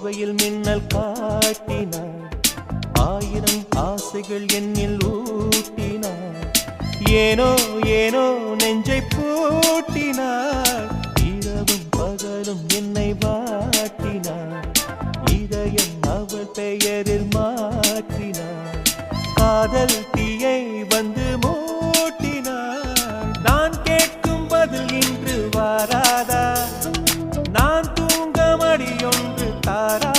போர்வையில் மின்னல் காட்டினாள், ஆயிரம் ஆசைகள் என்னில் ஊட்டினாள். ஏனோ ஏனோ நெஞ்சை பூட்டினாள், இரவும் பகலும் என்னை வாட்டினாள். இதயம் அவள் பெயரில் மாற்றினாள், காதல் தீயை வந்து மூட்டினாள். நான் கேட்கும் பதில் இன்று வாராதா, நான் தூங்க மடியொன்று தாரா.